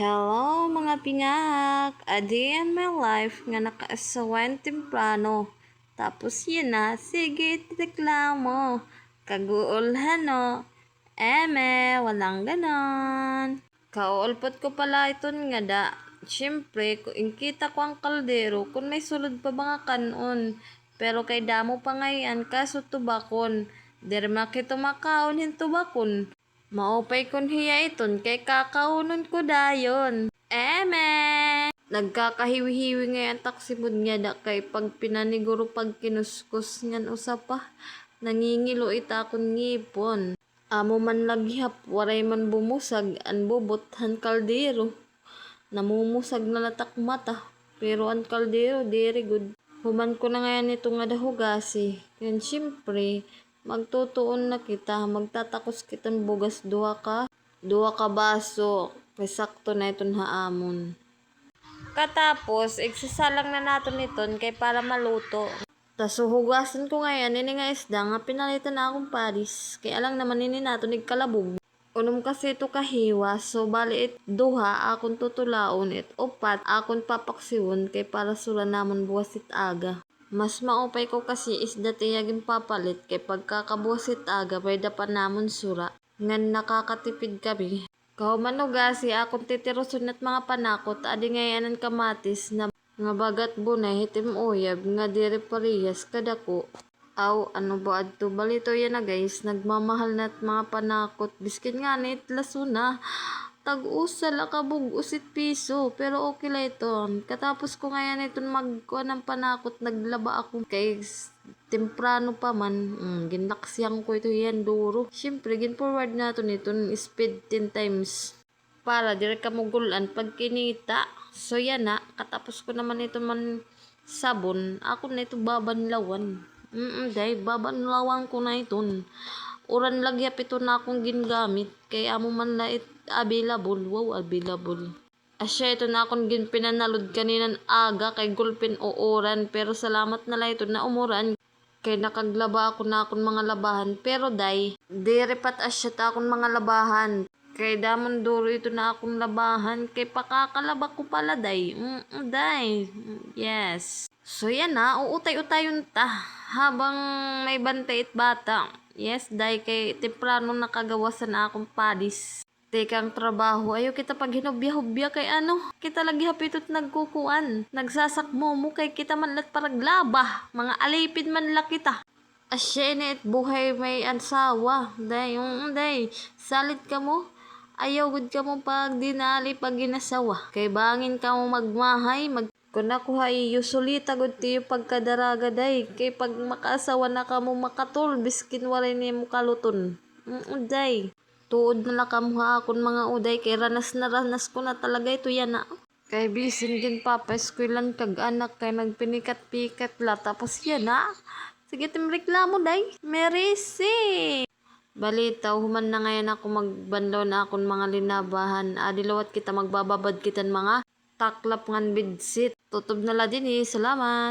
Hello mga pingak! A day in my life nga nakaasawan temprano. Tapos yun na, sige tireklamo. Kaguulhan no. Eme, walang ganon. Kaulpot ko pala iton nga da. Siyempre, kung kita ko ang kaldero, kung may sulod pa ba nga kanon. Pero kay damo pa ngayon, kaso tubakon. Derma kito makaon hin tubakon. Maupay kon hiya iton kay kakaunon ko dayon. Eme! Nagkakahiwi-hiwi ngayon taksimod nga da kay pag pinaniguro pag kinuskus ngan usapa. Nangingilo ita akong ngipon. Amo man laghihap, waray man bumusag, an bubot han kaldero. Namumusag na latak mata, pero an kaldero, very good. Human ko na ngayon ito nga dahugasi. Yan siyempre, magtutuon na kita, magtatakos kitang bugas duha ka baso, kay sakto na iton haamon. Katapos, igsasalang na naton iton kay para maluto. Tas hugasan ko ngayon, ini nga isda nga pinalitan na akong paris, kay alang naman ini naton igkalabog. Unom kasi ito kahiwa, so bali it duha akong tutulaon it upat akong papaksiwon kay para sula namon buwas it aga. Mas maupay ko kasi isda tiyagin papalit kay pagkakabuwas it aga pwede pa namon sura. Ngan nakakatipid kami. Kauman ugasi akong titiroson at mga panakot adi ngayanan kamatis na nga bagat bunay hitim uyab nga diri parehas kadako. Aw, ano ba adto balito yan na guys, nagmamahal na't mga panakot. Biskin nga na itlaso na. Tag-usal akabog usit piso, pero okay lang ito. Katapos ko ngayon ito magkuha ng panakot, naglaba ako kay temprano pa man. Ginaksiyang ko ito yan duro. Siyempre, gin-forward na ito nito speed 10 times. Para dire ka mugulan pag kinita. So yan na, katapos ko naman ito man sabon, ako na ito babanlawan. Day, babanlawan ko na iton. Uran lagyap ito na akong gingamit. Kay amo man na it available. Wow, available. Asya ito na akong pinanalod kaninan aga kay gulpin o oran. Pero salamat na lang ito na umuran. Kay nakaglaba ako na akong mga labahan. Pero day, direpat asya ta akong mga labahan. Kay damon duro ito na akong labahan. Kay pakakalaba ko pala day. Day. Yes. So yan na, uutay-utayon ta. Habang may bantay it bata. Yes, day kay temprano nakagawasan na akong padis. Tekang trabaho, ayo kita pag hinubya-hubya kay ano, kita lagi hapitot nagkukuan. Nagsasakmo mo kay kita man lat paraglaba. Mga alipid man la kita. Asya na it buhay may ansawa. Day, day, salit ka mo. Ayaw gud ka mo pag dinali pag ginasawa. Kay bangin ka mo magmahay, kung ako hay usually tagod tiyo pagkadaraga day. Kay pag makaasawa na ka mo makatul, biskin waray niya mo kaluton. Day. Tuod na lang kamuha akong mga uday. Kay ranas ko na talaga ito yan na. Kay bisin din papa, eskwilan kag anak. Kay nagpinikat-pikat la. Tapos yan na. Sige timreklamo day. Merisi. Balita, human na ngayon ako magbanlaw na akong mga linabahan. Adilawat kita magbababad kitan mga taklap ngan bidsit. Tutob na la din salamat.